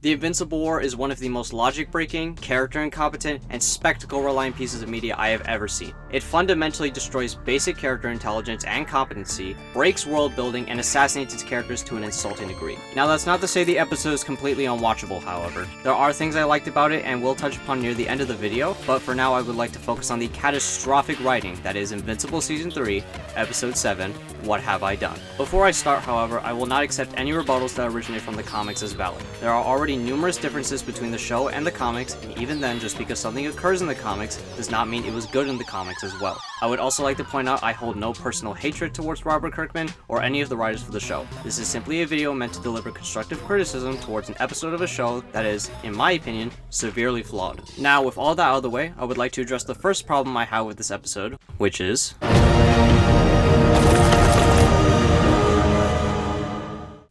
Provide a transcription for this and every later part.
The Invincible War is one of the most logic-breaking, character-incompetent, and spectacle-reliant pieces of media I have ever seen. It fundamentally destroys basic character intelligence and competency, breaks world-building, and assassinates its characters to an insulting degree. Now, that's not to say the episode is completely unwatchable, however. There are things I liked about it and will touch upon near the end of the video, but for now I would like to focus on the catastrophic writing that is Invincible Season 3, Episode 7, What Have I Done? Before I start, however, I will not accept any rebuttals that originate from the comics as valid. There are already numerous differences between the show and the comics, and even then, just because something occurs in the comics does not mean it was good in the comics as well. I would also like to point out I hold no personal hatred towards Robert Kirkman or any of the writers for the show. This is simply a video meant to deliver constructive criticism towards an episode of a show that is, in my opinion, severely flawed. Now, with all that out of the way, I would like to address the first problem I have with this episode, which is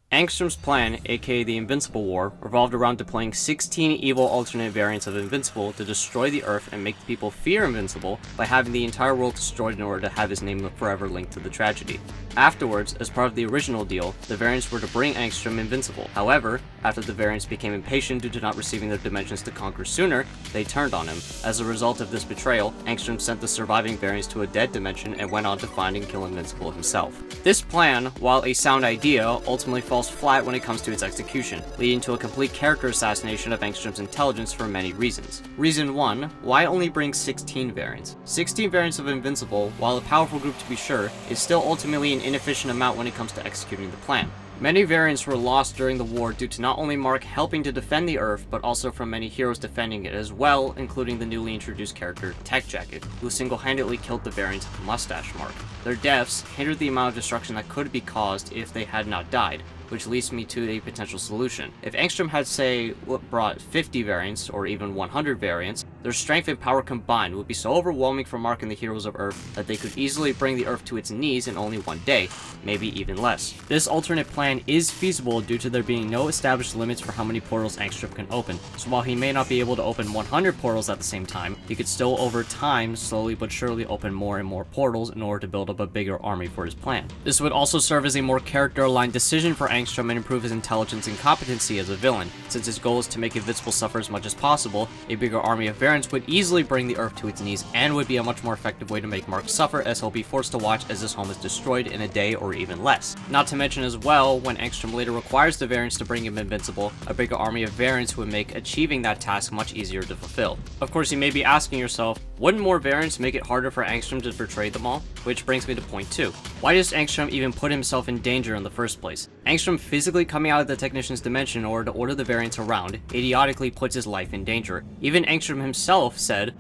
Angstrom's plan, aka the Invincible War, revolved around deploying 16 evil alternate variants of Invincible to destroy the Earth and make the people fear Invincible by having the entire world destroyed in order to have his name forever linked to the tragedy. Afterwards, as part of the original deal, the variants were to bring Angstrom invincible. However, after the variants became impatient due to not receiving their dimensions to conquer sooner, they turned on him. As a result of this betrayal, Angstrom sent the surviving variants to a dead dimension and went on to find and kill Invincible himself. This plan, while a sound idea, ultimately falls flat when it comes to its execution, leading to a complete character assassination of Angstrom's intelligence for many reasons. Reason 1, why only bring 16 variants? 16 variants of Invincible, while a powerful group to be sure, is still ultimately an inefficient amount when it comes to executing the plan. Many variants were lost during the war due to not only Mark helping to defend the Earth, but also from many heroes defending it as well, including the newly introduced character Tech Jacket, who single-handedly killed the variant Mustache Mark. Their deaths hindered the amount of destruction that could be caused if they had not died, which leads me to a potential solution. If Angstrom had, say, brought 50 variants, or even 100 variants, their strength and power combined would be so overwhelming for Mark and the heroes of Earth that they could easily bring the Earth to its knees in only one day, maybe even less. This alternate plan is feasible due to there being no established limits for how many portals Angstrom can open, so while he may not be able to open 100 portals at the same time, he could still over time slowly but surely open more and more portals in order to build up a bigger army for his plan. This would also serve as a more character-aligned decision for Angstrom and improve his intelligence and competency as a villain. Since his goal is to make Invincible suffer as much as possible, a bigger army of variants would easily bring the Earth to its knees and would be a much more effective way to make Mark suffer, as he'll be forced to watch as his home is destroyed in a day or even less. Not to mention as well, when Angstrom later requires the variants to bring him Invincible, a bigger army of variants would make achieving that task much easier to fulfill. Of course, you may be asking yourself, wouldn't more variants make it harder for Angstrom to betray them all? Which brings me to point 2. Why does Angstrom even put himself in danger in the first place? Angstrom physically coming out of the Technician's dimension in order to order the variants around idiotically puts his life in danger. Even Angstrom himself said,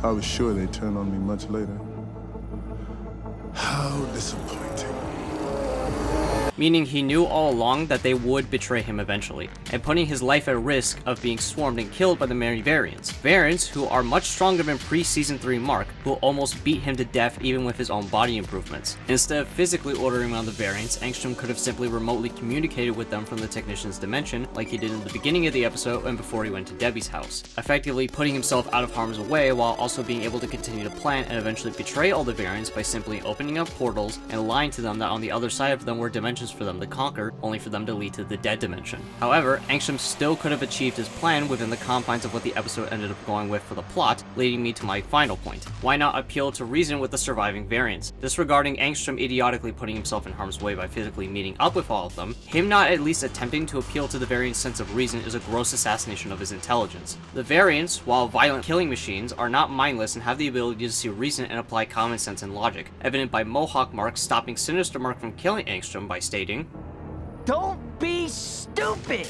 I was sure they'd turn on me much later. How disappointing. meaning he knew all along that they would betray him eventually, and putting his life at risk of being swarmed and killed by the many variants. Variants who are much stronger than pre-Season 3 Mark, who almost beat him to death even with his own body improvements. Instead of physically ordering on the variants, Angstrom could have simply remotely communicated with them from the Technician's dimension, like he did in the beginning of the episode and before he went to Debbie's house, effectively putting himself out of harm's way while also being able to continue to plan and eventually betray all the variants by simply opening up portals and lying to them that on the other side of them were dimensions for them to conquer, only for them to lead to the dead dimension. However, Angstrom still could have achieved his plan within the confines of what the episode ended up going with for the plot, leading me to my final point. Why not appeal to reason with the surviving variants? Disregarding Angstrom idiotically putting himself in harm's way by physically meeting up with all of them, him not at least attempting to appeal to the variants' sense of reason is a gross assassination of his intelligence. The variants, while violent killing machines, are not mindless and have the ability to see reason and apply common sense and logic, evident by Mohawk Mark stopping Sinister Mark from killing Angstrom by stating, "Don't be stupid!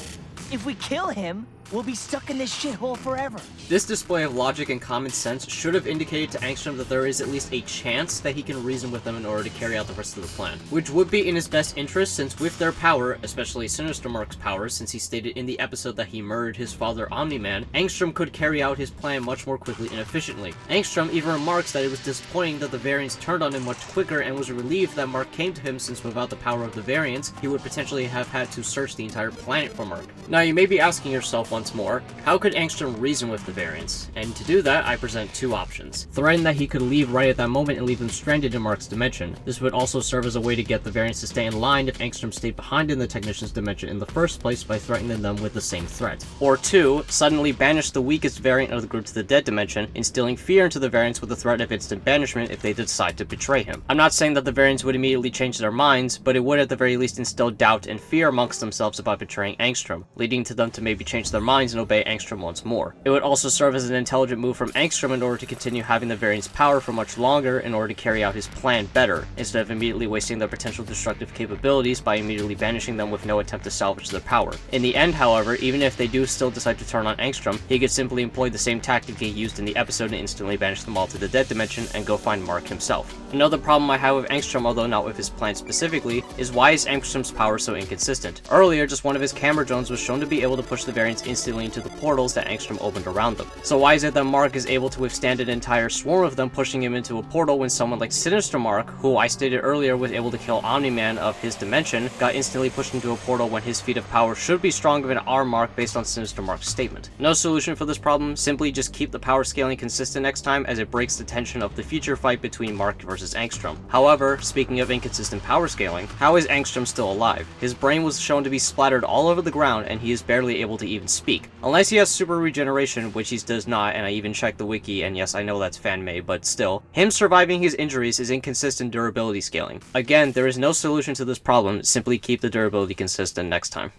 If we kill him, we'll be stuck in this shithole forever." This display of logic and common sense should have indicated to Angstrom that there is at least a chance that he can reason with them in order to carry out the rest of the plan, which would be in his best interest since with their power, especially Sinister Mark's power, since he stated in the episode that he murdered his father Omni-Man, Angstrom could carry out his plan much more quickly and efficiently. Angstrom even remarks that it was disappointing that the variants turned on him much quicker and was relieved that Mark came to him since without the power of the variants, he would potentially have had to search the entire planet for Mark. Now you may be asking yourself once more, how could Angstrom reason with the variants? And to do that, I present two options. Threaten that he could leave right at that moment and leave them stranded in Mark's dimension. This would also serve as a way to get the variants to stay in line if Angstrom stayed behind in the Technician's dimension in the first place by threatening them with the same threat. Or two, suddenly banish the weakest variant of the group to the dead dimension, instilling fear into the variants with the threat of instant banishment if they decide to betray him. I'm not saying that the variants would immediately change their minds, but it would at the very least instill doubt and fear amongst themselves about betraying Angstrom, leading to them to maybe change their minds and obey Angstrom once more. It would also serve as an intelligent move from Angstrom in order to continue having the variants' power for much longer in order to carry out his plan better, instead of immediately wasting their potential destructive capabilities by immediately banishing them with no attempt to salvage their power. In the end, however, even if they do still decide to turn on Angstrom, he could simply employ the same tactic he used in the episode and instantly banish them all to the dead dimension and go find Mark himself. Another problem I have with Angstrom, although not with his plan specifically, is why is Angstrom's power so inconsistent? Earlier, just one of his camera drones was shown to be able to push the variants instantly into the portals that Angstrom opened around them. So why is it that Mark is able to withstand an entire swarm of them pushing him into a portal when someone like Sinister Mark, who I stated earlier was able to kill Omni-Man of his dimension, got instantly pushed into a portal when his feat of power should be stronger than our Mark based on Sinister Mark's statement? No solution for this problem, simply just keep the power scaling consistent next time as it breaks the tension of the future fight between Mark versus Angstrom. However, speaking of inconsistent power scaling, how is Angstrom still alive? His brain was shown to be splattered all over the ground and he is barely able to even speak. Unless he has super regeneration, which he does not, and I even checked the wiki, and yes, I know that's fan-made, but still, him surviving his injuries is inconsistent durability scaling. Again, there is no solution to this problem, simply keep the durability consistent next time.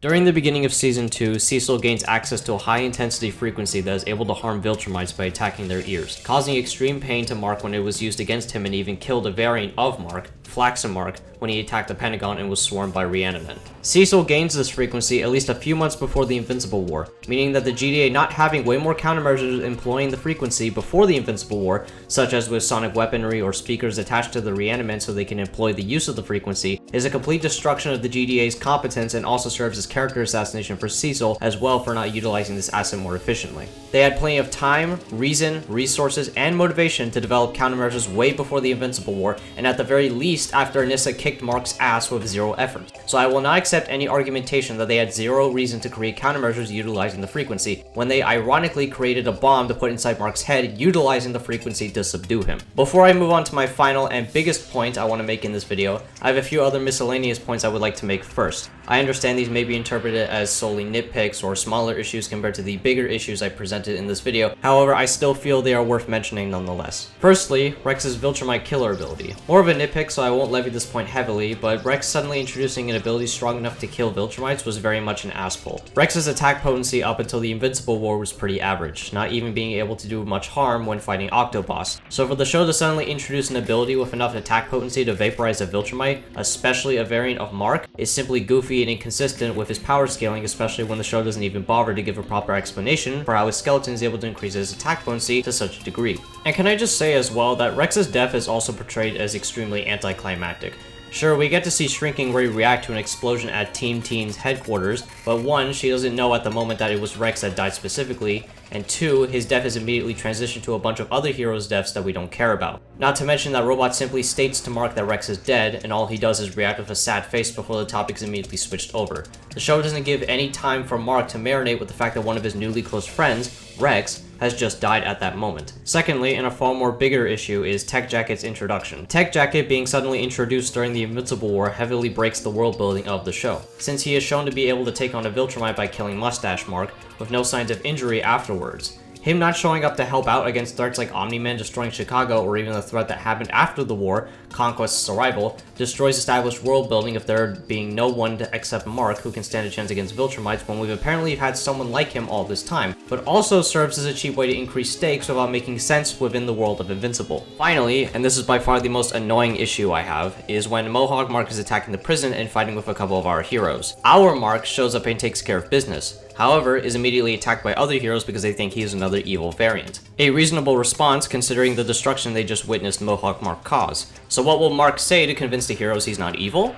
During the beginning of Season 2, Cecil gains access to a high-intensity frequency that is able to harm Viltrumites by attacking their ears, causing extreme pain to Mark when it was used against him and even killed a variant of Mark, Flaxen Mark, when he attacked the Pentagon and was swarmed by Reanimen. Cecil gains this frequency at least a few months before the Invincible War, meaning that the GDA not having way more countermeasures employing the frequency before the Invincible War, such as with sonic weaponry or speakers attached to the Reanimen so they can employ the use of the frequency, is a complete destruction of the GDA's competence and also serves as character assassination for Cecil as well for not utilizing this asset more efficiently. They had plenty of time, reason, resources, and motivation to develop countermeasures way before the Invincible War, and at the very least after Anissa kicked Mark's ass with zero effort. So I will not accept any argumentation that they had zero reason to create countermeasures utilizing the frequency, when they ironically created a bomb to put inside Mark's head utilizing the frequency to subdue him. Before I move on to my final and biggest point I want to make in this video, I have a few other miscellaneous points I would like to make first. I understand these may be interpreted as solely nitpicks or smaller issues compared to the bigger issues I presented in this video, however I still feel they are worth mentioning nonetheless. Firstly, Rex's Viltrumite killer ability. More of a nitpick so I won't levy this point heavily, but Rex suddenly introducing an ability strong enough to kill Viltrumites was very much an ass pull. Rex's attack potency up until the Invincible War was pretty average, not even being able to do much harm when fighting Octoboss. So for the show to suddenly introduce an ability with enough attack potency to vaporize a Viltrumite, especially a variant of Mark, is simply goofy and inconsistent with his power scaling, especially when the show doesn't even bother to give a proper explanation for how his skeleton is able to increase his attack potency to such a degree. And can I just say as well that Rex's death is also portrayed as extremely anticlimactic. Sure, we get to see Shrinking Ray react to an explosion at Team Teen's headquarters, but one, she doesn't know at the moment that it was Rex that died specifically, and two, his death is immediately transitioned to a bunch of other heroes' deaths that we don't care about. Not to mention that Robot simply states to Mark that Rex is dead, and all he does is react with a sad face before the topic is immediately switched over. The show doesn't give any time for Mark to marinate with the fact that one of his newly close friends, Rex, has just died at that moment. Secondly, and a far more bigger issue, is Tech Jacket's introduction. Tech Jacket being suddenly introduced during the Invincible War heavily breaks the world building of the show, since he is shown to be able to take on a Viltrumite by killing Mustache Mark, with no signs of injury afterwards. Him not showing up to help out against threats like Omni-Man destroying Chicago, or even the threat that happened after the war, Conquest's arrival, destroys established world building of there being no one to except Mark who can stand a chance against Viltrumites when we've apparently had someone like him all this time, but also serves as a cheap way to increase stakes without making sense within the world of Invincible. Finally, and this is by far the most annoying issue I have, is when Mohawk Mark is attacking the prison and fighting with a couple of our heroes. Our Mark shows up and takes care of business, however, is immediately attacked by other heroes because they think he is another evil variant. A reasonable response considering the destruction they just witnessed Mohawk Mark cause. So what will Mark say to convince the heroes he's not evil?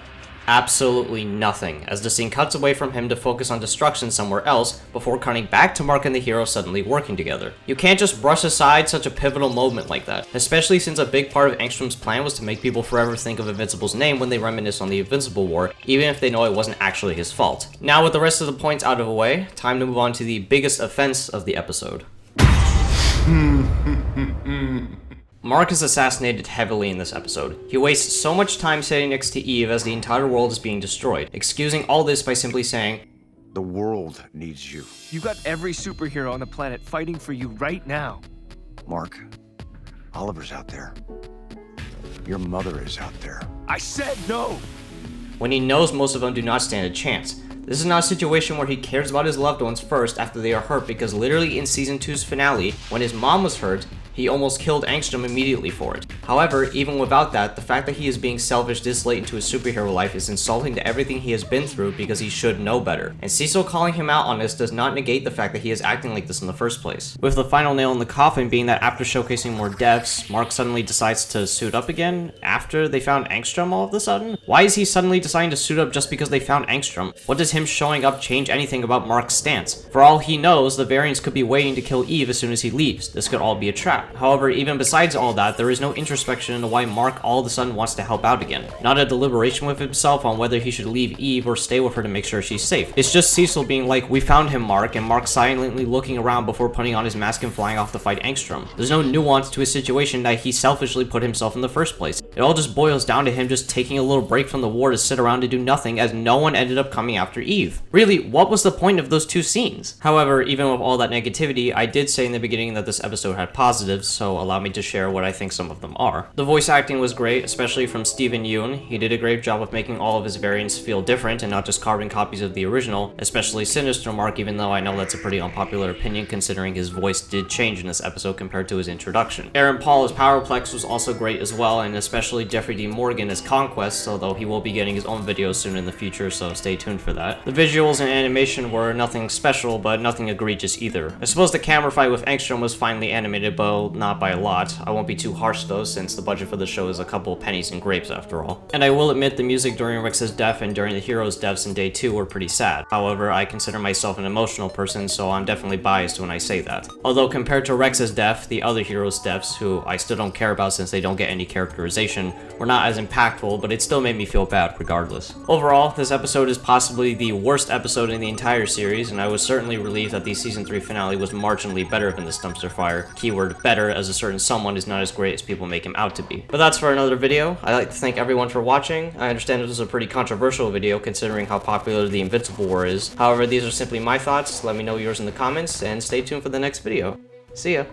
absolutely nothing, as the scene cuts away from him to focus on destruction somewhere else before cutting back to Mark and the hero suddenly working together. You can't just brush aside such a pivotal moment like that, especially since a big part of Angstrom's plan was to make people forever think of Invincible's name when they reminisce on the Invincible War, even if they know it wasn't actually his fault. Now with the rest of the points out of the way, time to move on to the biggest offense of the episode. Mark is assassinated heavily in this episode. He wastes so much time sitting next to Eve as the entire world is being destroyed, excusing all this by simply saying, "The world needs you." You got every superhero on the planet fighting for you right now. Mark, Oliver's out there. Your mother is out there. I said no! when he knows most of them do not stand a chance. This is not a situation where he cares about his loved ones first after they are hurt, because literally in Season 2's finale, when his mom was hurt, he almost killed Angstrom immediately for it. However, even without that, the fact that he is being selfish this late into his superhero life is insulting to everything he has been through, because he should know better. And Cecil calling him out on this does not negate the fact that he is acting like this in the first place. With the final nail in the coffin being that after showcasing more deaths, Mark suddenly decides to suit up again after they found Angstrom all of a sudden? Why is he suddenly deciding to suit up just because they found Angstrom? What does him showing up change anything about Mark's stance? For all he knows, the variants could be waiting to kill Eve as soon as he leaves. This could all be a trap. However, even besides all that, there is no introspection into why Mark all of a sudden wants to help out again. Not a deliberation with himself on whether he should leave Eve or stay with her to make sure she's safe. It's just Cecil being like, "We found him, Mark," and Mark silently looking around before putting on his mask and flying off to fight Angstrom. There's no nuance to his situation that he selfishly put himself in the first place. It all just boils down to him just taking a little break from the war to sit around and do nothing, as no one ended up coming after Eve. Really, what was the point of those two scenes? However, even with all that negativity, I did say in the beginning that this episode had positives, so allow me to share what I think some of them are. The voice acting was great, especially from Steven Yeun. He did a great job of making all of his variants feel different and not just carbon copies of the original, especially Sinister Mark, even though I know that's a pretty unpopular opinion considering his voice did change in this episode compared to his introduction. Aaron Paul as Powerplex was also great as well, and especially Jeffrey D. Morgan as Conquest, although he will be getting his own videos soon in the future, so stay tuned for that. The visuals and animation were nothing special, but nothing egregious either. I suppose the camera fight with Angstrom was finely animated, but not by a lot. I won't be too harsh though, since the budget for the show is a couple pennies and grapes after all. And I will admit the music during Rex's death and during the heroes' deaths in day 2 were pretty sad. However, I consider myself an emotional person, so I'm definitely biased when I say that. Although compared to Rex's death, the other heroes' deaths, who I still don't care about since they don't get any characterization, were not as impactful, but it still made me feel bad regardless. Overall, this episode is possibly the worst episode in the entire series, and I was certainly relieved that the Season 3 finale was marginally better than this dumpster fire. Keyword better, as a certain someone is not as great as people make him out to be. But that's for another video. I'd like to thank everyone for watching. I understand this was a pretty controversial video considering how popular the Invincible War is. However, these are simply my thoughts. Let me know yours in the comments, and stay tuned for the next video. See ya!